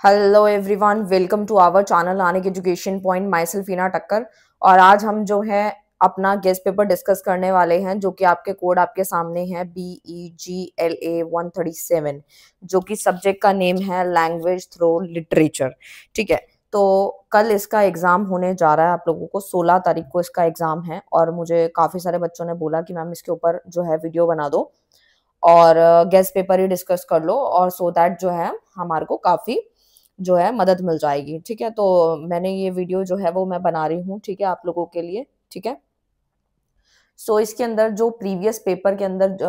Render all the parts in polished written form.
Hello everyone, welcome to our channel Anik education point. Myself Heena Takkar. और आज हम जो है अपना गेस्ट पेपर डिस्कस करने वाले हैं, जो कि आपके कोड आपके सामने है BEGLA 137, जो कि सब्जेक्ट का नेम है लैंग्वेज थ्रू लिटरेचर। ठीक है, तो कल इसका एग्जाम होने जा रहा है। आप लोगों को 16 तारीख को इसका एग्जाम है और मुझे काफी सारे बच्चों ने बोला कि मैम इसके ऊपर जो है वीडियो बना दो और गेस्ट पेपर ही डिस्कस कर लो, और सो दैट जो है हमारे को काफी जो है मदद मिल जाएगी। ठीक है, तो मैंने ये वीडियो जो है वो मैं बना रही हूँ, ठीक है, आप लोगों के लिए। ठीक है, सो इसके अंदर जो प्रीवियस पेपर के अंदर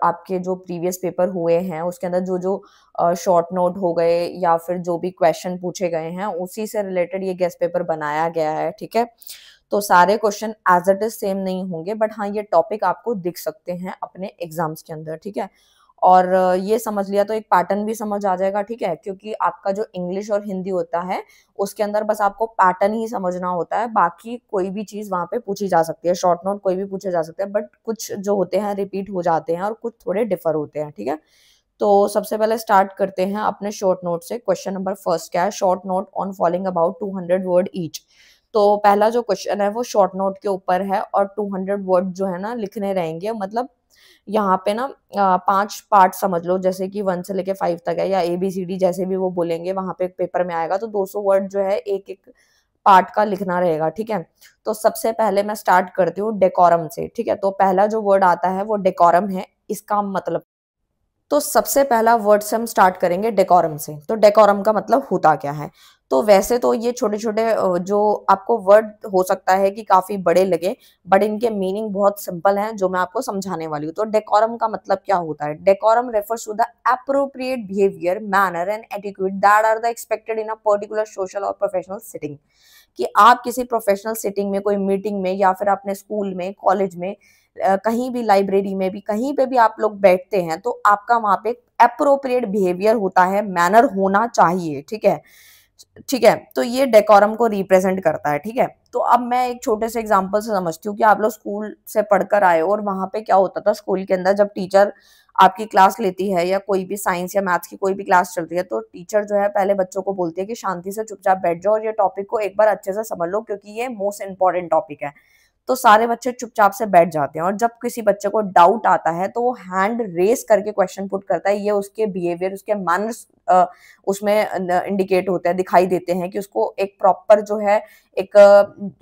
आपके जो प्रीवियस पेपर हुए हैं उसके अंदर जो जो शॉर्ट नोट हो गए या फिर जो भी क्वेश्चन पूछे गए हैं उसी से रिलेटेड ये गेस्ट पेपर बनाया गया है। ठीक है, तो सारे question as it is same नहीं होंगे, बट हाँ ये टॉपिक आपको दिख सकते हैं अपने एग्जाम्स के अंदर। ठीक है, और ये समझ लिया तो एक पैटर्न भी समझ आ जाएगा। ठीक है, क्योंकि आपका जो इंग्लिश और हिंदी होता है उसके अंदर बस आपको पैटर्न ही समझना होता है, बाकी कोई भी चीज वहां पे पूछी जा सकती है, शॉर्ट नोट कोई भी पूछे जा सकते हैं, बट कुछ जो होते हैं रिपीट हो जाते हैं और कुछ थोड़े डिफर होते हैं। ठीक है, तो सबसे पहले स्टार्ट करते हैं अपने शॉर्ट नोट से। क्वेश्चन नंबर फर्स्ट क्या है? Short note on following about 200 word each. तो पहला जो क्वेश्चन है वो शॉर्ट नोट के ऊपर है और 200 वर्ड जो है ना लिखने रहेंगे। मतलब यहाँ पे ना 5 पार्ट समझ लो, जैसे कि 1 से लेके 5 तक है, या ABCD जैसे भी वो बोलेंगे वहां पे पेपर में आएगा। तो 200 वर्ड जो है एक एक पार्ट का लिखना रहेगा। ठीक है, तो सबसे पहले मैं स्टार्ट करती हूँ डेकोरम से। ठीक है, तो पहला जो वर्ड आता है वो डेकोरम है। इसका मतलब, तो सबसे पहला वर्ड से हम स्टार्ट करेंगे डेकोरम से। तो डेकोरम का मतलब होता क्या है? तो वैसे तो ये छोटे छोटे जो आपको वर्ड हो सकता है कि काफी बड़े लगे, बट इनके मीनिंग बहुत सिंपल हैं, जो मैं आपको समझाने वाली हूँ। तो डेकोरम का मतलब क्या होता है? Decorum refers to the appropriate behaviour, manner and attitude that are the expected in a particular social और प्रोफेशनल सेटिंग। कि आप किसी प्रोफेशनल सेटिंग में, कोई मीटिंग में, या फिर अपने स्कूल में, कॉलेज में, कहीं भी, लाइब्रेरी में भी, कहीं पे भी आप लोग बैठते हैं तो आपका वहां पे अप्रोप्रिएट बिहेवियर होता है, मैनर होना चाहिए। ठीक है, ठीक है, तो ये डेकोरम को रिप्रेजेंट करता है। ठीक है, तो अब मैं एक छोटे से एग्जांपल से समझती हूँ कि आप लोग स्कूल से पढ़कर आए और वहां पे क्या होता था स्कूल के अंदर, जब टीचर आपकी क्लास लेती है या कोई भी साइंस या मैथ्स की कोई भी क्लास चलती है, तो टीचर जो है पहले बच्चों को बोलती है कि शांति से चुपचाप बैठ जाओ और ये टॉपिक को एक बार अच्छे से समझ लो, क्योंकि ये मोस्ट इंपॉर्टेंट टॉपिक है। तो सारे बच्चे चुपचाप से बैठ जाते हैं, और जब किसी बच्चे को डाउट आता है तो वो हैंड रेस करके क्वेश्चन पुट करता है। ये उसके बिहेवियर, उसके मैनर्स उसमें इंडिकेट होते हैं, दिखाई देते हैं कि उसको एक प्रॉपर जो है एक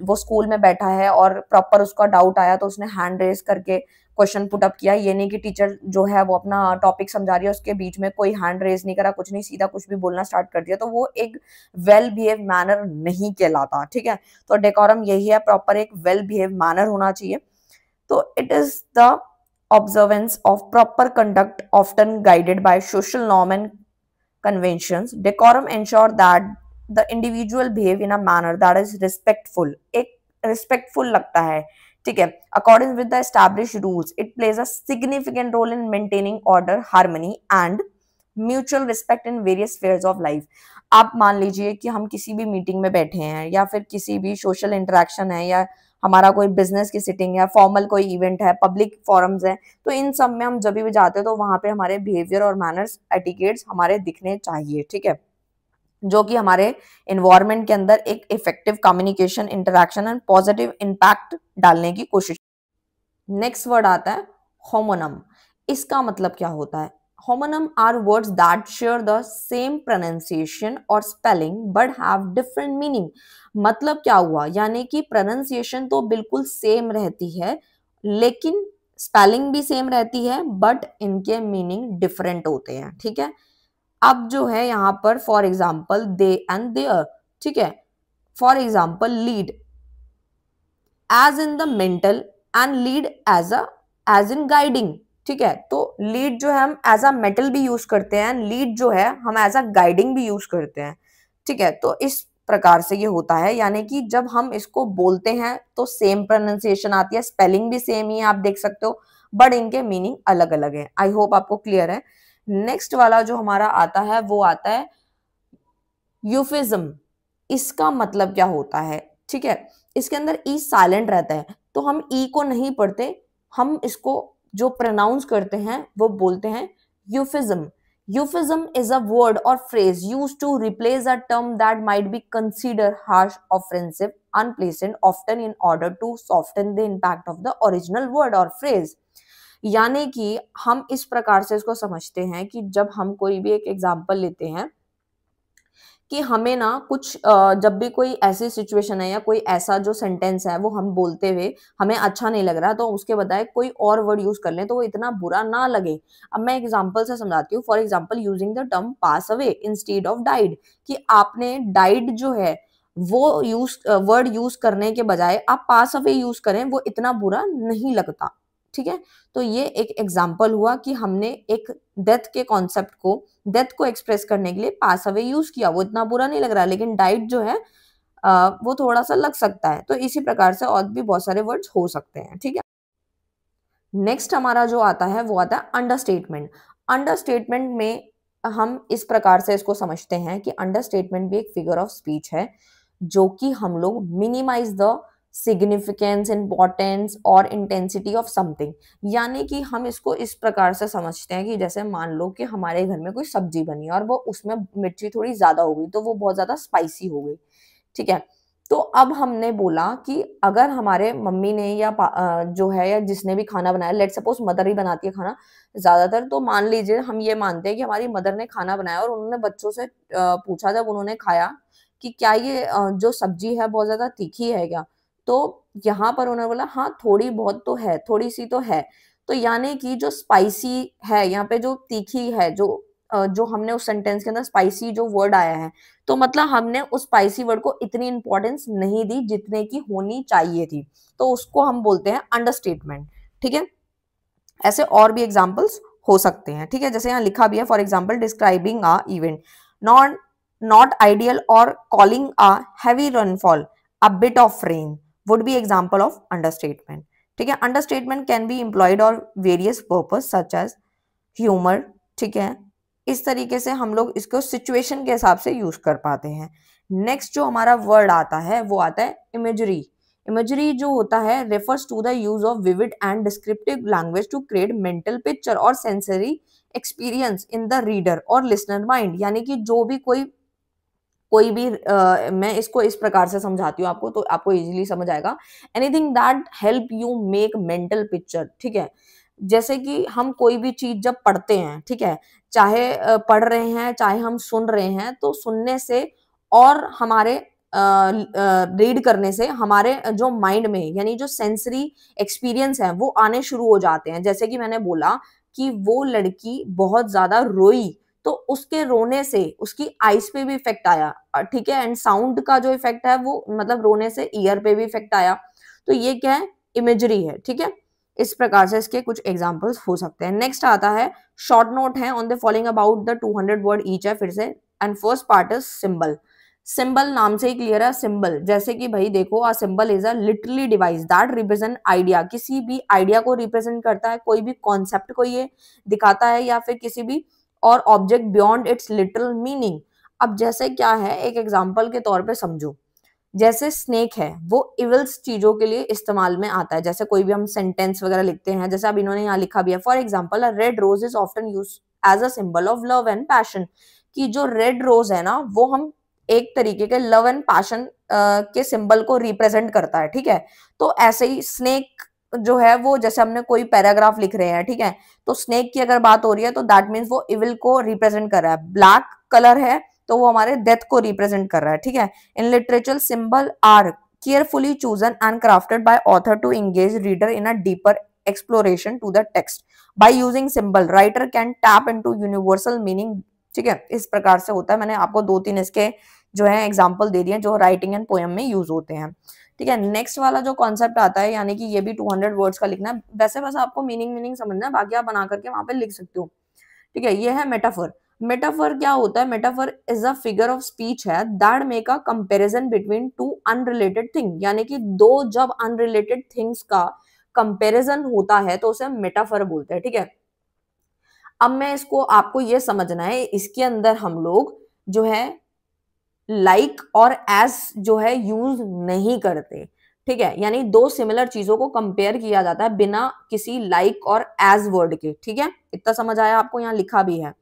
वो स्कूल में बैठा है और प्रॉपर उसका डाउट आया तो उसने हैंड रेस करके क्वेश्चन पुट अप किया। ये नहीं कि टीचर जो है वो अपना टॉपिक समझा रही है, उसके बीच में कोई हैंड रेस नहीं करा, कुछ नहीं, सीधा कुछ भी बोलना स्टार्ट कर दिया, तो वो एक वेल बिहेव मैनर नहीं कहलाता। ठीक है, तो डेकोरम यही है, प्रॉपर एक वेल बिहेव मैनर होना चाहिए। तो it is the observance of proper conduct often guided by social norm and conventions. Decorum ensure that the individual behave in a manner that is respectful. एक respectful लगता है। ठीक है, according with the established rules, it plays a significant role in maintaining order, harmony and mutual respect in various spheres of life. आप मान लीजिए कि हम किसी भी मीटिंग में बैठे हैं या फिर किसी भी सोशल इंटरेक्शन है, या हमारा कोई बिजनेस की सिटिंग है, फॉर्मल कोई इवेंट है, पब्लिक फोरम्स है, तो इन सब में हम जब भी जाते हैं तो वहां पे हमारे बिहेवियर और मैनर्स, एटिकेट्स हमारे दिखने चाहिए। ठीक है, जो कि हमारे इन्वायरमेंट के अंदर एक effective communication, interaction and positive impact डालने की कोशिश। नेक्स्ट वर्ड आता है होमोनम। इसका मतलब क्या होता है? Homonym are words that share the same pronunciation और spelling but have different meaning. मतलब क्या हुआ? यानी कि प्रोनाउंसिएशन तो बिल्कुल सेम रहती है, लेकिन स्पेलिंग भी सेम रहती है, बट इनके मीनिंग डिफरेंट होते हैं। ठीक है, अब जो है यहाँ पर for example they and there. ठीक है, for example lead as in the mental and lead as in guiding. ठीक है, तो लीड जो है हम एज अ मेटल भी यूज करते हैं, लीड जो है हम एज अ गाइडिंग भी यूज करते हैं। ठीक है, तो इस प्रकार से ये होता है, यानी कि जब हम इसको बोलते हैं तो सेम प्रोनाउंसिएशन आती है, स्पेलिंग भी सेम ही है, आप देख सकते हो, बट इनके मीनिंग अलग अलग है। आई होप आपको क्लियर है। नेक्स्ट वाला जो हमारा आता है वो आता है यूफिज्म। इसका मतलब क्या होता है? ठीक है, इसके अंदर ई साइलेंट रहता है, तो हम ई को नहीं पढ़ते, हम इसको जो प्रोनाउंस करते हैं वो बोलते हैं यूफिज्म। Euphemism is a word or phrase used to replace a term that might be considered harsh, offensive, unpleasant, often in order to soften the impact of the original word or phrase. यानी कि हम इस प्रकार से इसको समझते हैं कि जब हम कोई भी एक एग्जाम्पल लेते हैं कि हमें ना कुछ जब भी कोई ऐसी सिचुएशन है या कोई ऐसा जो सेंटेंस है वो हम बोलते हुए हमें अच्छा नहीं लग रहा तो उसके बजाय कोई और वर्ड यूज कर लें तो वो इतना बुरा ना लगे। अब मैं एग्जांपल से समझाती हूँ। For example using the term pass away instead of died, कि आपने डाइड जो है वो वर्ड यूज करने के बजाय आप पास अवे यूज करें, वो इतना बुरा नहीं लगता। ठीक है, तो ये एक एग्जाम्पल हुआ कि हमने एक डेथ को एक्सप्रेस करने के लिए पास अवे यूज किया, वो इतना बुरा नहीं लग रहा, लेकिन डाइट जो है वो थोड़ा सा लग सकता है। तो इसी प्रकार से और भी बहुत सारे वर्ड्स हो सकते हैं। ठीक है, नेक्स्ट हमारा जो आता है वो आता है अंडरस्टेटमेंट। अंडरस्टेटमेंट में हम इस प्रकार से इसको समझते हैं कि अंडरस्टेटमेंट भी एक फिगर ऑफ स्पीच है जो कि हम लोग मिनिमाइज द सिग्निफिकेंस, इंपॉर्टेंस और इंटेंसिटी ऑफ समथिंग, यानी कि हम इसको इस प्रकार से समझते हैं कि जैसे मान लो कि हमारे घर में कोई सब्जी बनी और वो उसमें मिर्ची थोड़ी ज्यादा हो गई तो वो बहुत ज्यादा स्पाइसी हो गई। ठीक है, तो अब हमने बोला कि अगर हमारे मम्मी ने या जो है या जिसने भी खाना बनाया, लेट सपोज मदर ही बनाती है खाना ज्यादातर, तो मान लीजिए हम ये मानते हैं कि हमारी मदर ने खाना बनाया और उन्होंने बच्चों से पूछा जब उन्होंने खाया कि क्या ये जो सब्जी है बहुत ज्यादा तीखी है क्या, तो यहाँ पर उन्होंने बोला हाँ थोड़ी बहुत तो है, थोड़ी सी तो है। तो यानी कि जो स्पाइसी है यहाँ पे, जो तीखी है, जो हमने उस सेंटेंस के अंदर स्पाइसी जो वर्ड आया है, तो मतलब हमने उस स्पाइसी वर्ड को इतनी इंपॉर्टेंस नहीं दी जितने की होनी चाहिए थी, तो उसको हम बोलते हैं अंडरस्टेटमेंट। ठीक है, ऐसे और भी एग्जांपल्स हो सकते हैं। ठीक है, जैसे यहाँ लिखा भी है, for example describing a event not not ideal और calling a heavy rainfall a bit of rain would be example of understatement. ठीक है, अंडरस्टेटमेंट कैन बी एम्प्लॉयड और various purpose such as humour. ठीक है, इस तरीके से हम लोग इसको सिचुएशन के हिसाब से यूज कर पाते हैं। नेक्स्ट जो हमारा वर्ड आता है वो आता है इमेजरी। इमेजरी जो होता है refers to the use of vivid and descriptive language to create mental picture और sensory experience in the reader और लिसनर माइंड, यानी कि जो भी कोई भी मैं इसको इस प्रकार से समझाती हूँ आपको तो आपको इजीली समझ आएगा। Anything that help you make mental picture. ठीक है, जैसे कि हम कोई भी चीज जब पढ़ते हैं, ठीक है, चाहे पढ़ रहे हैं चाहे हम सुन रहे हैं, तो सुनने से और हमारे रीड करने से हमारे जो माइंड में यानी जो सेंसरी एक्सपीरियंस है वो आने शुरू हो जाते हैं। जैसे कि मैंने बोला कि वो लड़की बहुत ज्यादा रोई, तो उसके रोने से उसकी आईज पे भी इफेक्ट आया। ठीक है, एंड साउंड का जो इफेक्ट है वो मतलब रोने से ईयर पे भी इफेक्ट आया। तो ये क्या है, इमेजरी है। ठीक है, इस प्रकार से इसके कुछ एग्जांपल्स हो सकते हैं। नेक्स्ट आता है शॉर्ट नोट है on the following about the 200 word each है फिर से। And first part is symbol. Symbol नाम से ही क्लियर है, सिंबल जैसे कि भाई देखो, a symbol is a literally device that represent idea, किसी भी आइडिया को रिप्रेजेंट करता है, कोई भी कॉन्सेप्ट को ये दिखाता है या फिर किसी भी और object beyond it's literal meaning. अब जैसे क्या है, एक एग्जांपल के तौर पे समझो, जैसे स्नेक है वो इविल्स चीजों के लिए इस्तेमाल में आता है। जैसे कोई भी हम सेंटेंस वगैरह लिखते हैं, जैसे अब इन्होंने यहाँ लिखा भी है, for example a red rose is often use as a symbol of love and passion, कि जो रेड रोज है ना वो हम एक तरीके के लव एंड पैशन के सिंबल को रिप्रेजेंट करता है। ठीक है, तो ऐसे ही स्नेक जो है वो, जैसे हमने कोई पैराग्राफ लिख रहे हैं, ठीक है, तो स्नेक की अगर बात हो रही है तो दैट मीन्स वो इविल को रिप्रेजेंट कर रहा है। ब्लैक कलर है तो वो हमारे डेथ को रिप्रेजेंट कर रहा है। ठीक है, in literature symbol are carefully chosen and crafted by author to engage reader in a deeper exploration to the text by using symbol writer can tap into universal meaning। ठीक है, इस प्रकार से होता है। मैंने आपको 2-3 इसके जो है एग्जांपल दे दिए जो राइटिंग एंड पोएम में यूज होते हैं। ठीक है, नेक्स्ट वाला जो कॉन्सेप्ट आता है, यानी कि ये भी 200 वर्ड्स का लिखना है। वैसे बस आपको मीनिंग समझना है, बाकी आप बना करके वहां पे लिख सकते हो। ठीक है, ये है मेटाफर। मेटाफर क्या होता है, metaphor is a figure of speech है that make a comparison between two unrelated thing, यानी कि दो जब अनरिलेटेड थिंग्स का कंपैरिजन होता है तो उसे मेटाफर बोलते हैं। ठीक है, अब मैं इसको आपको ये समझना है, इसके अंदर हम लोग जो है लाइक और एज जो है यूज नहीं करते। ठीक है, यानी दो सिमिलर चीजों को कंपेयर किया जाता है बिना किसी लाइक और एज वर्ड के। ठीक है, इतना समझ आया आपको, यहाँ लिखा भी है।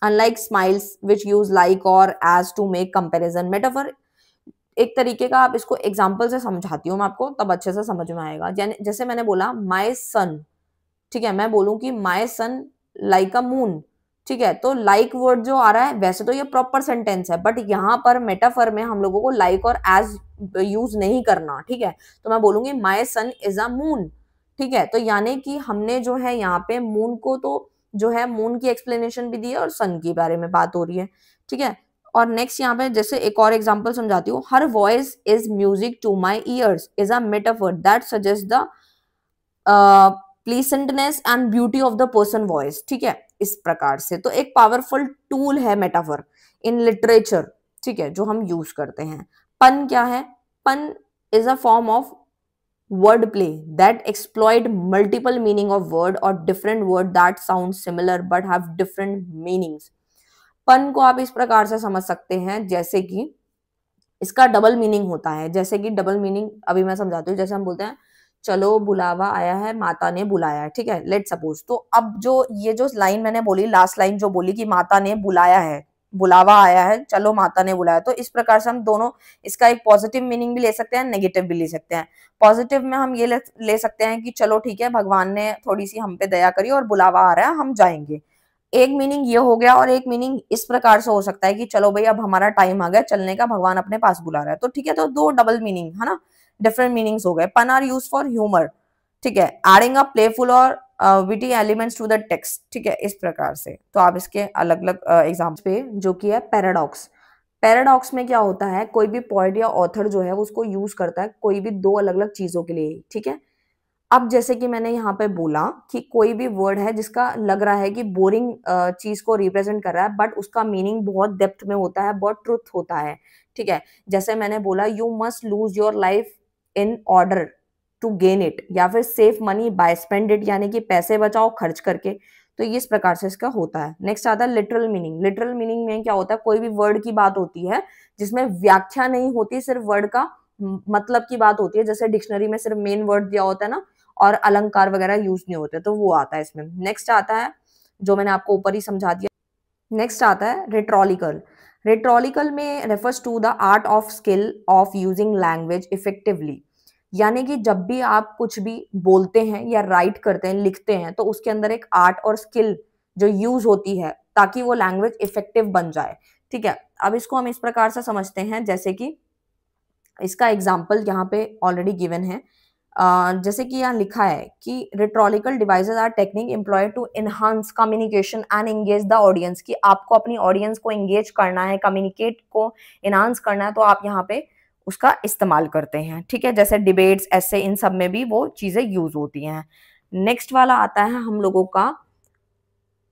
Unlike similes which use like और as to make comparison. Metaphor एक तरीके का, आप इसको एग्जाम्पल से समझाती हूँ मैं आपको, तब अच्छे से समझ में आएगा। जैसे मैंने बोला माई सन, ठीक है, मैं बोलूं कि माई सन लाइक अ मून, ठीक है, तो लाइक वर्ड जो आ रहा है वैसे तो ये प्रॉपर सेंटेंस है, बट यहाँ पर मेटाफर में हम लोगों को लाइक और एज यूज नहीं करना, ठीक है। तो मैं बोलूंगी माई सन इज अ मून, ठीक है। तो यानी कि हमने जो है यहाँ पे मून को तो जो है मून की एक्सप्लेनेशन भी दी है और सन के बारे में बात हो रही है, ठीक है। और नेक्स्ट यहाँ पे जैसे एक और एग्जांपल समझाती हूँ, her voice is music to my ears is a metaphor that suggest the pleasantness and beauty of the person voice, ठीक है। इस प्रकार से तो एक पावरफुल टूल है मेटाफर इन लिटरेचर, ठीक है, जो हम यूज करते हैं। पन क्या है? पन is a form of word play that exploit multiple meaning of word or different word that sound similar but have different meanings। पन को आप इस प्रकार से समझ सकते हैं जैसे कि इसका डबल मीनिंग होता है। जैसे कि डबल मीनिंग अभी मैं समझाती हूँ। जैसे हम बोलते हैं चलो बुलावा आया है, माता ने बुलाया है, ठीक है, लेट सपोज। तो अब जो ये जो लाइन मैंने बोली, लास्ट लाइन जो बोली कि माता ने बुलाया है, बुलावा आया है, चलो माता ने बुलाया, तो इस प्रकार से हम दोनों इसका एक पॉजिटिव मीनिंग भी ले सकते हैं, नेगेटिव भी ले सकते हैं। पॉजिटिव में हम ये ले सकते हैं कि चलो ठीक है, भगवान ने थोड़ी सी हम पे दया करी और बुलावा आ रहा है, हम जाएंगे। एक मीनिंग ये हो गया, और एक मीनिंग इस प्रकार से हो सकता है कि चलो भाई अब हमारा टाइम आ गया चलने का, भगवान अपने पास बुला रहा है, तो ठीक है। तो दो डबल मीनिंग है ना, डिफरेंट मीनिंग्स हो गए। पन आर यूज फॉर ह्यूमर, ठीक है, एडिंग अ प्लेफुल और witty elements to the text, ठीक है, इस प्रकार से। तो आप इसके अलग अलग एग्जाम्पल पे, जो कि है पैराडॉक्स। पैराडॉक्स में क्या होता है, कोई भी पोएट या ऑथर जो है उसको यूज करता है कोई भी दो अलग अलग चीजों के लिए, ठीक है। अब जैसे कि मैंने यहाँ पे बोला कि कोई भी वर्ड है जिसका लग रहा है कि बोरिंग चीज को रिप्रेजेंट कर रहा है, बट उसका मीनिंग बहुत डेप्थ में होता है, बहुत ट्रुथ होता है, ठीक है। जैसे मैंने बोला you must lose your life in order to gain it, या फिर save money by spend it, यानी कि पैसे बचाओ खर्च करके। तो इस प्रकार से इसका होता है। नेक्स्ट आता है लिटरल मीनिंग। लिटरल मीनिंग में क्या होता है, कोई भी वर्ड की बात होती है जिसमें व्याख्या नहीं होती, सिर्फ वर्ड का मतलब की बात होती है। जैसे डिक्शनरी में सिर्फ मेन वर्ड दिया होता है ना, और अलंकार वगैरह यूज नहीं होते, तो वो आता है इसमें। नेक्स्ट आता है जो मैंने आपको ऊपर ही समझा दिया, नेक्स्ट आता है रेट्रोलिकल। रेट्रोलिकल में refers to the art of skill of using language effectively, यानी कि जब भी आप कुछ भी बोलते हैं या राइट करते हैं, लिखते हैं, तो उसके अंदर एक आर्ट और स्किल जो यूज होती है ताकि वो लैंग्वेज इफेक्टिव बन जाए, ठीक है। अब इसको हम इस प्रकार से समझते हैं, जैसे कि इसका एग्जाम्पल यहाँ पे ऑलरेडी गिवन है। जैसे कि यहाँ लिखा है कि rhetorical devices are technique employed to enhance communication and engage the audience, कि आपको अपनी ऑडियंस को एंगेज करना है, कम्युनिकेट को एनहांस करना है, तो आप यहाँ पे उसका इस्तेमाल करते हैं, ठीक है। जैसे डिबेट्स, ऐसे इन सब में भी वो चीजें यूज होती हैं। नेक्स्ट वाला आता है हम लोगों का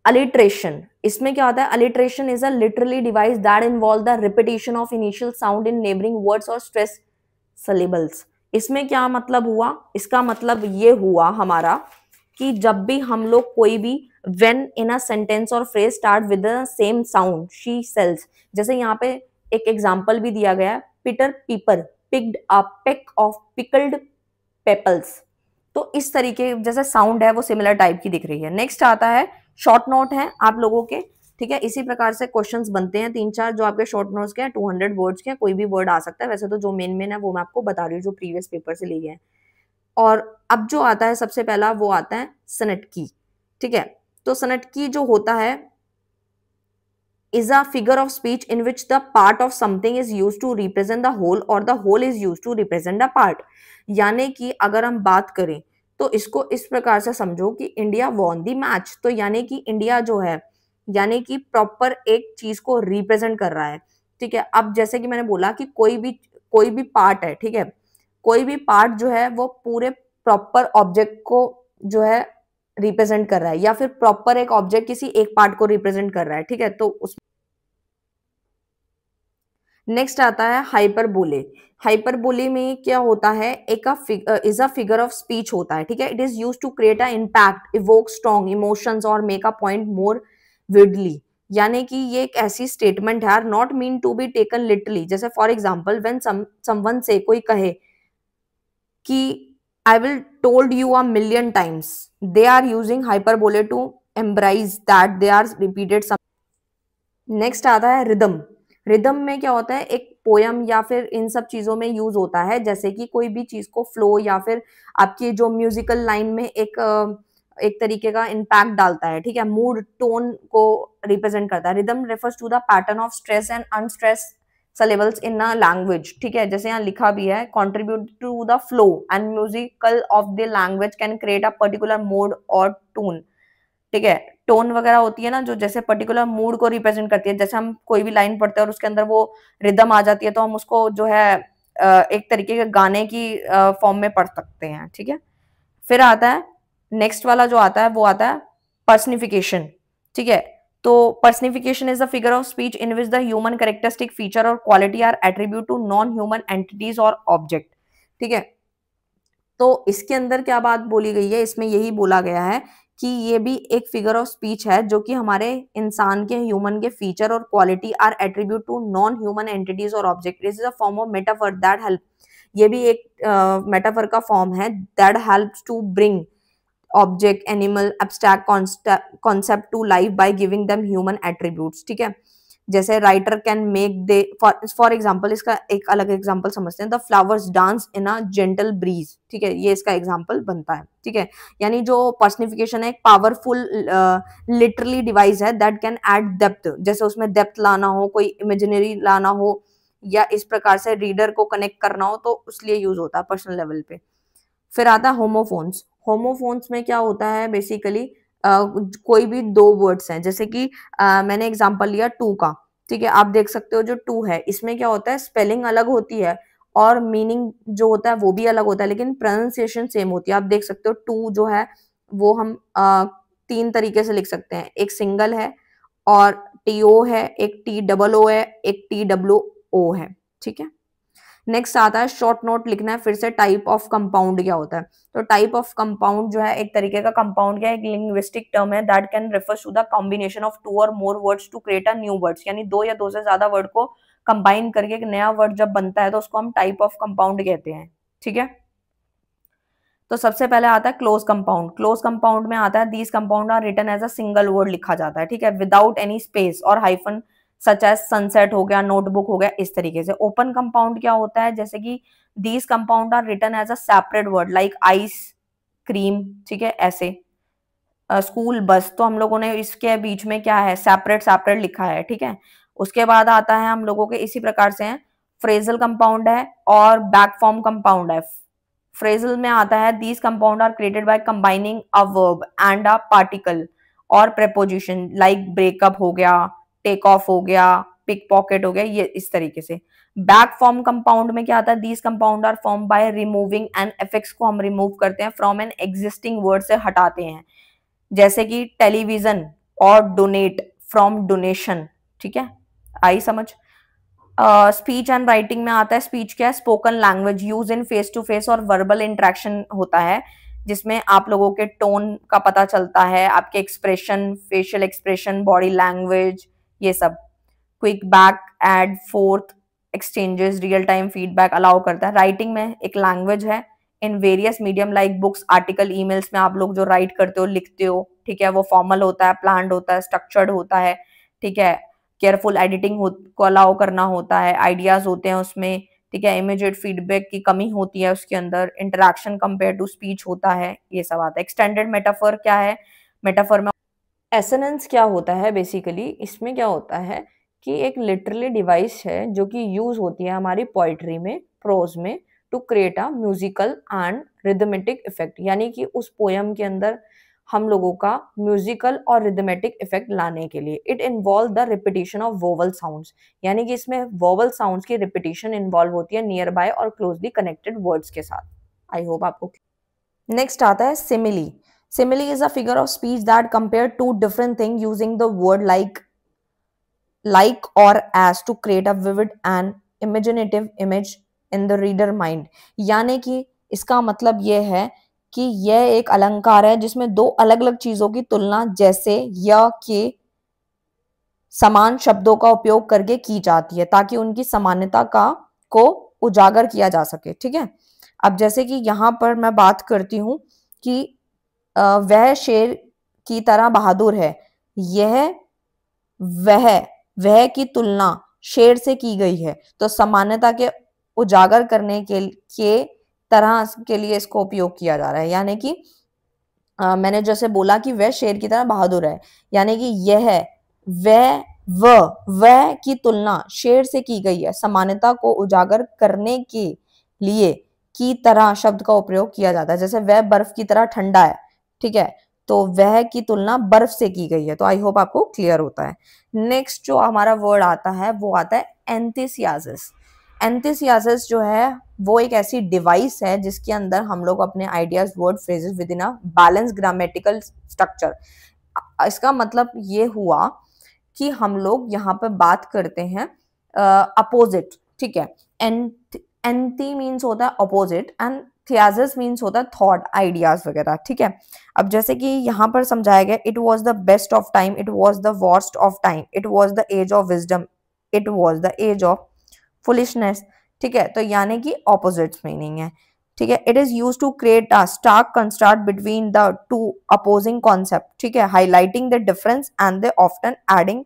अलिट्रेशन। इसमें क्या होता है, alliteration is a literally device that involve the repetition of initial sound in neighbouring words और स्ट्रेस सिलेबल्स। इसमें क्या मतलब हुआ, इसका मतलब ये हुआ हमारा कि जब भी हम लोग कोई भी व्हेन इन अ सेंटेंस और phrase start with the same sound she sales, जैसे यहाँ पे एक एग्जांपल भी दिया गया है, Peter Piper picked a peck of pickled peppers. तो इस तरीके जैसे साउंड है वो सिमिलर टाइप की दिख रही है। नेक्स्ट आता है शॉर्ट नोट है आप लोगों के, ठीक है। इसी प्रकार से क्वेश्चंस बनते हैं तीन चार जो आपके शॉर्ट नोट्स के हैं, 200 वर्ड्स के, कोई भी वर्ड आ सकता है। वैसे तो जो मेन मेन है वो मैं आपको बता रही हूँ जो प्रीवियस पेपर से लिए हैं। और अब जो आता है सबसे पहला वो आता है सनटकी, ठीक है। तो सनटकी जो होता है is a figure of speech in which the part of something is used to represent the whole or the whole is used to represent the part। यानी कि अगर हम बात करें तो इसको इस प्रकार से समझो कि इंडिया वॉन दी मैच, तो यानी कि इंडिया जो है यानी कि प्रॉपर एक चीज को रिप्रेजेंट कर रहा है, ठीक है। अब जैसे कि मैंने बोला कि कोई भी पार्ट है, ठीक है, कोई भी पार्ट जो है वो पूरे प्रॉपर ऑब्जेक्ट को जो है रिप्रेजेंट कर रहा है, या फिर प्रॉपर एक ऑब्जेक्ट किसी एक पार्ट को रिप्रेजेंट कर रहा है, ठीक है। तो उस नेक्स्ट आता है हाइपरबोले। हाइपरबोले में क्या होता है, एक is a figure of speech होता है, ठीक है। It is use to create a impact, evoke strong emotions और make a point more vividly. यानी कि ये एक ऐसी स्टेटमेंट है not mean to be taken literally. जैसे for example when someone say कोई कहे कि I will told you a million times, they are using hyperbole to emphasise that they are repeated. Next आता है रिदम। रिदम में क्या होता है, एक पोयम या फिर इन सब चीजों में यूज होता है, जैसे कि कोई भी चीज को फ्लो या फिर आपकी जो म्यूजिकल लाइन में एक तरीके का इम्पैक्ट डालता है, ठीक है, मूड टोन को रिप्रेजेंट करता है। Rhythm refers to the pattern of stress and unstress syllables in a language, ठीक है, जैसे यहाँ लिखा भी है, contribute to the flow and musical of the language can create a particular mode or tune, ठीक है। टोन वगैरह होती है ना, जो जैसे पर्टिकुलर मूड को रिप्रेजेंट करती है, जैसे हम कोई भी लाइन पढ़ते हैं और उसके अंदर वो रिदम आ जाती है, तो हम उसको जो है एक तरीके के गाने की फॉर्म में पढ़ सकते हैं, ठीक है। फिर आता है नेक्स्ट वाला जो आता है वो आता है पर्सनिफिकेशन, ठीक है। तो personification is the figure of speech in which the human characteristic feature और quality are attribute to non human entities और ऑब्जेक्ट, ठीक है। तो इसके अंदर क्या बात बोली गई है, इसमें यही बोला गया है कि ये भी एक फिगर ऑफ स्पीच है जो कि हमारे इंसान के ह्यूमन के फीचर और quality are attribute to non human entities और object. This is a form of metaphor that help, ये भी एक मेटाफर का फॉर्म है, that helps to bring object, animal, abstract concept to life by giving them human attributes, ठीक है। जैसे writer can make they, for example, इसका एक अलग एग्जाम्पल समझते हैं, the flowers dance in a gentle breeze, ठीक है, ये इसका एग्जाम्पल बनता है, ठीक है। यानी जो पर्सनिफिकेशन है एक पावरफुल लिटरली डिवाइस है दैट कैन एड डेप्थ, जैसे उसमें डेप्थ लाना हो, कोई इमेजिनरी लाना हो, या इस प्रकार से रीडर को कनेक्ट करना हो, तो उसलिए यूज होता है पर्सनल लेवल पे। फिर आता है होमोफोन्स। होमोफोन्स में क्या होता है बेसिकली, कोई भी दो वर्ड्स हैं, जैसे कि मैंने एग्जांपल लिया टू का, ठीक है, आप देख सकते हो जो टू है इसमें क्या होता है, स्पेलिंग अलग होती है और मीनिंग जो होता है वो भी अलग होता है, लेकिन प्रोनाउंसिएशन सेम होती है। आप देख सकते हो टू जो है वो हम तीन तरीके से लिख सकते हैं, एक सिंगल है और टी ओ है, एक टी डबल ओ है, एक टी डब्ल्यू ओ है, ठीक है। नेक्स्ट आता है शॉर्ट नोट लिखना है, फिर से टाइप ऑफ कंपाउंड क्या होता है। तो टाइप ऑफ कंपाउंड जो है एक तरीके का कंपाउंड क्या है, एक लिंग्विस्टिक टर्म है that can refer to the combination of two और more words to create a new words, यानी दो या दो से ज्यादा वर्ड को कंबाइन करके एक नया वर्ड जब बनता है तो उसको हम टाइप ऑफ कंपाउंड कहते हैं, ठीक है। तो सबसे पहले आता है क्लोज कंपाउंड। क्लोज कंपाउंड में आता है these compound are written as a single word लिखा जाता है, ठीक है, विदाउट एनी स्पेस और हाइफन, सच एज सनसेट हो गया, नोटबुक हो गया, इस तरीके से। ओपन कंपाउंड क्या होता है, जैसे कि these compound are written as a separate word like ice cream, ठीक है, ऐसे। स्कूल बस, तो हम लोगों ने इसके बीच में क्या है, सेपरेट सेपरेट लिखा है, ठीक है। उसके बाद आता है हम लोगों के इसी प्रकार से है फ्रेजल कंपाउंड है और बैक फॉर्म कंपाउंड है। फ्रेजल में आता है these compound are created by combining a verb and a particle और प्रेपोजिशन लाइक ब्रेकअप हो गया, टेक ऑफ हो गया, पिक पॉकेट हो गया, ये इस तरीके से। बैक फॉर्म कंपाउंड में क्या आता है, these compound are form by removing an affix को हम रिमूव करते हैं फ्रॉम एन एग्जिस्टिंग वर्ड से हटाते हैं, जैसे कि टेलीविजन और डोनेट फ्रॉम डोनेशन, ठीक है, आई समझ। स्पीच एंड राइटिंग में आता है, स्पीच क्या है, spoken language use in face to face और वर्बल इंटरेक्शन होता है, जिसमें आप लोगों के टोन का पता चलता है, आपके expression, facial expression, body language, ये सब। Quick back and forth exchanges, real time feedback allow करता है। राइटिंग में एक लैंग्वेज है in various medium like books, article, emails में आप लोग जो राइट करते हो, लिखते हो, ठीक है, वो फॉर्मल होता है, प्लान्ड होता है, स्ट्रक्चर्ड होता है, ठीक है। केयरफुल एडिटिंग को अलाउ करना होता है, आइडियाज होते हैं उसमें, ठीक है, इमीडिएट फीडबैक की कमी होती है उसके अंदर, इंटरेक्शन कंपेयर टू स्पीच होता है, ये सब आता है। एक्सटेंडेड मेटाफर क्या है, मेटाफर में एसोनेंस क्या होता है बेसिकली, इसमें क्या होता है कि एक लिटरली डिवाइस है जो कि यूज होती है हमारी पोइट्री में, प्रोज में, to create a musical and rhythmic effect, यानी कि उस पोयम के अंदर हम लोगों का म्यूजिकल और रिदमेटिक इफेक्ट लाने के लिए। It involve the repetition of vowel sounds, यानी कि इसमें वोवल साउंड्स की रिपीटिशन इन्वॉल्व होती है नियर बाय और क्लोजली कनेक्टेड वर्ड्स के साथ। आई होप आपको। नेक्स्ट आता है simile. Simile is a figure of speech that compare two different things using the word like or as to create a vivid and imaginative image in the reader mind। यानी कि इसका मतलब यह है कि यह एक अलंकार है जिसमें दो अलग अलग चीजों की तुलना जैसे या के समान शब्दों का उपयोग करके की जाती है ताकि उनकी समानता को उजागर किया जा सके, ठीक है। अब जैसे कि यहाँ पर मैं बात करती हूँ कि वह शेर की तरह बहादुर है, यह वह वह की तुलना शेर से की गई है, तो सामान्यता के उजागर करने के तरह के लिए इसको उपयोग किया जा रहा है। यानी कि मैंने जैसे बोला कि वह शेर की तरह बहादुर है, यानी कि यह, वह, वह की तुलना शेर से की गई है, समानता को उजागर करने के लिए की तरह शब्द का उपयोग किया जाता है। जैसे वह बर्फ की तरह ठंडा है, ठीक है, तो वह की तुलना बर्फ से की गई है। तो आई होप आपको क्लियर होता है। नेक्स्ट जो हमारा वर्ड आता है वो आता है एंथुसियासिस। एंथुसियासिस जो है वो एक ऐसी डिवाइस है जिसके अंदर हम लोग अपने ideas, word, phrases with in a balance grammatical structure. इसका मतलब ये हुआ कि हम लोग यहाँ पे बात करते हैं अपोजिट, ठीक है। एंटी मीन्स होता है अपोजिट एंड थियासिस मीन्स होता है थॉट, आइडियाज वगैरह, ठीक है। अब जैसे कि यहाँ पर समझाया गया, it was the best of time, it was the worst of time, it was the age of wisdom, it was the age of foolishness, ठीक है। तो यानी कि ऑपोजिट्स मीनिंग है, ठीक है। It is use to create a stark contrast between the two opposing concept, ठीक है, highlighting the difference and they often adding,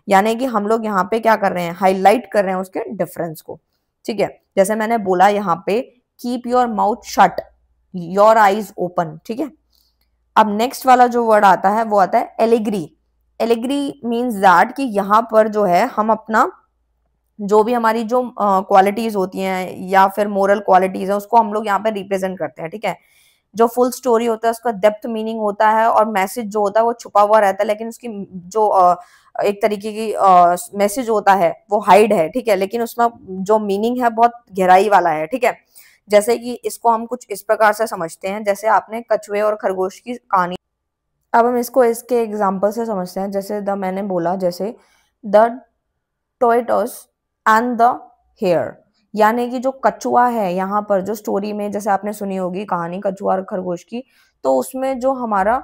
यानी कि हम लोग यहाँ पे क्या कर रहे हैं, हाईलाइट कर रहे हैं उसके डिफरेंस को, ठीक है। जैसे मैंने बोला यहाँ पे keep your mouth shut, your eyes open, ठीक है। अब नेक्स्ट वाला जो वर्ड आता है वो आता है एलिग्री। एलिग्री मीन्स दैट कि यहाँ पर जो है हम अपना जो भी हमारी जो क्वालिटीज होती हैं या फिर मोरल क्वालिटीज है उसको हम लोग यहाँ पे रिप्रेजेंट करते हैं, ठीक है। जो फुल स्टोरी होता है उसका डेप्थ मीनिंग होता है और मैसेज जो होता है वो छुपा हुआ रहता है, लेकिन उसकी जो एक तरीके की मैसेज होता है वो हाइड है, ठीक है, लेकिन उसमें जो मीनिंग है बहुत गहराई वाला है, ठीक है। जैसे कि इसको हम कुछ इस प्रकार से समझते हैं, जैसे आपने कछुए और खरगोश की कहानी, अब हम इसको इसके एग्जाम्पल से समझते हैं। जैसे द मैंने बोला, जैसे द टोयटोस एंड द हेयर, यानी कि जो कछुआ है यहाँ पर जो स्टोरी में जैसे आपने सुनी होगी कहानी कछुआ और खरगोश की, तो उसमें जो हमारा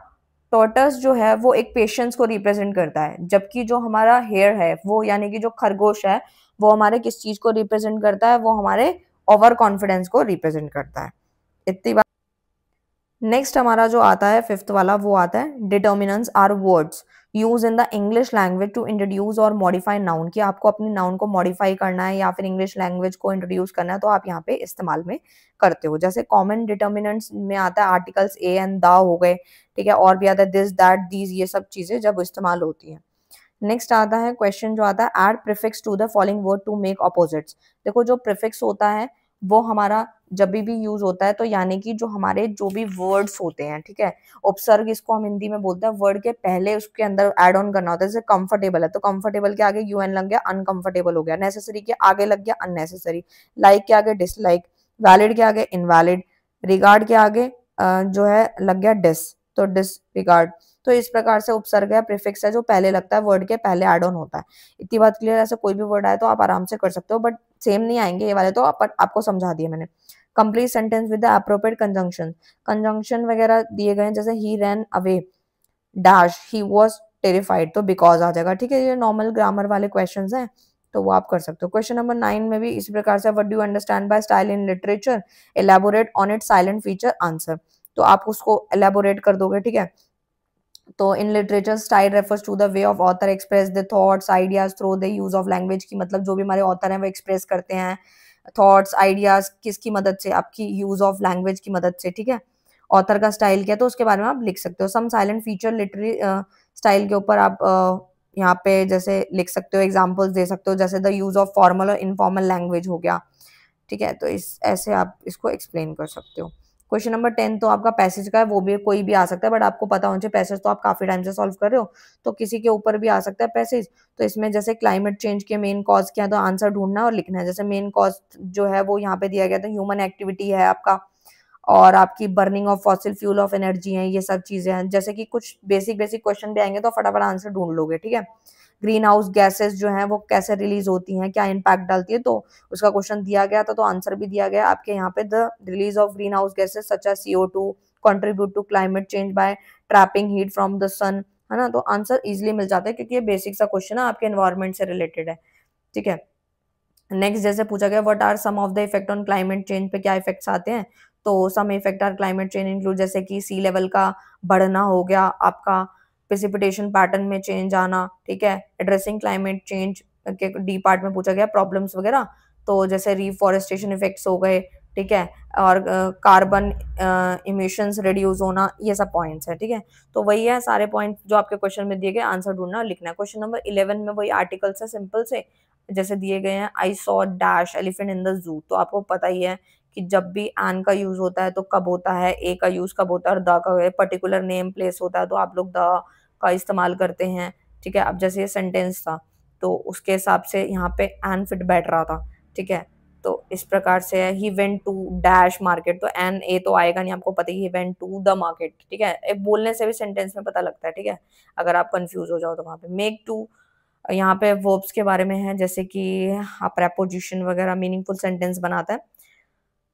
टोर्टस जो है वो एक पेशेंस को रिप्रेजेंट करता है, जबकि जो हमारा हेयर है वो यानी कि जो खरगोश है वो हमारे किस चीज को रिप्रेजेंट करता है, वो हमारे ओवर कॉन्फिडेंस को रिप्रेजेंट करता है। इतनी बात। नेक्स्ट हमारा जो आता है फिफ्थ वाला वो आता है determinants are words use in the English language to introduce और मॉडिफाई नाउन, कि आपको अपनी नाउन को मॉडिफाई करना है या फिर इंग्लिश लैंग्वेज को इंट्रोड्यूस करना है तो आप यहाँ पे इस्तेमाल में करते हो। जैसे कॉमन डिटर्मिनेंट्स में आता है आर्टिकल्स ए एंड द हो गए, ठीक है, और भी आता है दिस, दैट, दीज, ये सब चीजें जब इस्तेमाल होती हैं। नेक्स्ट आता है क्वेश्चन जो आता है add prefix to the following word to make opposites. देखो जो प्रीफिक्स होता है वो हमारा जब भी यूज होता है तो यानी कि जो हमारे जो भी वर्ड्स होते हैं, ठीक है, उपसर्ग इसको हम हिंदी में बोलते हैं, वर्ड के पहले उसके अंदर एड ऑन करना होता है। जैसे कंफर्टेबल है तो कंफर्टेबल के आगे यूएन लग गया, अनकंफर्टेबल हो गया, नेसेसरी के आगे लग गया अननेसेसरी, लाइक के आगे डिसलाइक, वैलिड के आगे इनवैलिड, रिगार्ड के आगे जो है लग गया डिस, तो डिसरिगार्ड। तो इस प्रकार से उपसर्ग है, प्रीफिक्स है जो पहले लगता है, वर्ड के पहले एड ऑन होता है। इतनी बात क्लियर है। ऐसे कोई भी वर्ड आए तो आप आराम से कर सकते हो, बट सेम नहीं आएंगे ये वाले, तो आपको समझा दिए मैंने। Complete sentence with the appropriate conjunction, conjunction वगैरह दिए गए हैं, जैसे he ran away dash he was terrified, तो बिकॉज आ जाएगा, ठीक है। ये नॉर्मल ग्रामर वाले क्वेश्चंस हैं तो वो आप कर सकते हो। क्वेश्चन नंबर 9 में भी इसी प्रकार से what do you understand by style in literature, elaborate on its silent feature, answer. तो आप उसको एलैबोरेट कर दोगे, ठीक है। तो in literature style refers to the way of author express the thoughts ideas through the use of language, की मतलब जो भी हमारे ऑथर हैं वो एक्सप्रेस करते हैं थॉट्स आइडियाज किसकी मदद से, आपकी यूज ऑफ लैंग्वेज की मदद से, ठीक है। ऑथर का स्टाइल क्या है तो उसके बारे में आप लिख सकते हो। सम साइलेंट फीचर लिटरेरी स्टाइल के ऊपर आप यहाँ पे जैसे लिख सकते हो, एग्जांपल्स दे सकते हो, जैसे द यूज ऑफ फॉर्मल और इनफॉर्मल लैंग्वेज हो गया, ठीक है। तो इस ऐसे आप इसको एक्सप्लेन कर सकते हो। क्वेश्चन नंबर 10 तो आपका पैसेज का है, वो भी कोई भी आ सकता है, बट आपको पता होना चाहिए पैसेज तो आप काफी टाइम से सॉल्व कर रहे हो तो किसी के ऊपर भी आ सकता है पैसेज। तो इसमें जैसे क्लाइमेट चेंज के मेन कॉज क्या है तो आंसर ढूंढना है और लिखना है। जैसे मेन कॉज जो है वो यहाँ पे दिया गया था ह्यूमन एक्टिविटी है आपका, और आपकी burning of fossil fuel of energy है, ये सब चीजें हैं। जैसे कि कुछ बेसिक बेसिक क्वेश्चन भी आएंगे तो फटाफट आंसर ढूंढ लोगे, ठीक है। ग्रीन हाउस गैसेस जो हैं वो कैसे रिलीज होती हैं, क्या इम्पैक्ट डालती है, तो उसका क्वेश्चन दिया गया था तो आंसर भी दिया गया आपके यहाँ पे, the release of greenhouse gases such as CO2 contribute to climate change by trapping heat from the sun, है ना। तो आंसर इजिली मिल जाता है क्योंकि ये बेसिक सा क्वेश्चन है, आपके एनवायरमेंट से रिलेटेड है, ठीक है। नेक्स्ट जैसे पूछा गया what are some of the effect on climate change, पे क्या इफेक्ट्स आते हैं, तो some effect are climate change include जैसे कि सी लेवल का बढ़ना हो गया आपका, प्रेसिपिटेशन पैटर्न में चेंज आना, ठीक है, एड्रेसिंग क्लाइमेट चेंज के डी पार्ट में पूछा गया, प्रॉब्लम्स वगैरह, तो जैसे रिफॉरेस्टेशन इफेक्ट्स हो गए, ठीक है, और कार्बन इमिशंस रिड्यूस होना, ये सब पॉइंट्स है, ठीक है। तो वही है सारे पॉइंट जो आपके क्वेश्चन में दिए गए, आंसर ढूंढना और लिखना है। क्वेश्चन नंबर 11 में वही आर्टिकल्स है सिंपल से, जैसे दिए गए हैं, I saw dash elephant in the zoo, तो आपको पता ही है कि जब भी एन का यूज होता है तो कब होता है, ए का यूज कब होता है, और द का पर्टिकुलर नेम प्लेस होता है तो आप लोग द का इस्तेमाल करते हैं, ठीक है। अब जैसे ये सेंटेंस था तो उसके हिसाब से यहाँ पे एन फिट बैठ रहा था, ठीक है। तो इस प्रकार से है, he went to dash market, तो एन ए तो आएगा नहीं, आपको पता ही, वेंट टू द मार्केट, ठीक है। एक बोलने से भी सेंटेंस में पता लगता है, ठीक है, अगर आप कंफ्यूज हो जाओ तो वहां पे मेक टू, यहाँ पे वर्ब्स के बारे में है, जैसे कि प्रेपोजिशन वगैरह मीनिंगफुल सेंटेंस बनाता है,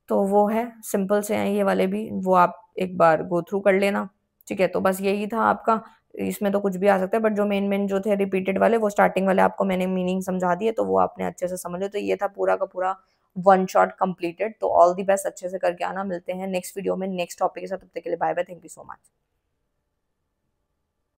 तो वो है सिंपल से हैं ये वाले भी, वो आप एक बार गो थ्रू कर लेना, ठीक है। तो बस यही था आपका, इसमें तो कुछ भी आ सकता है, बट जो मेन मेन जो थे रिपीटेड वाले, वो स्टार्टिंग वाले आपको मैंने मीनिंग समझा दिए, तो वो आपने अच्छे से समझ लिया। तो ये था पूरा का पूरा वन शॉट कंप्लीटेड। तो ऑल दी बेस्ट, अच्छे से करके आना, मिलते हैं नेक्स्ट वीडियो में नेक्स्ट टॉपिक के साथ, तब तक के लिए bye bye, thank you so much.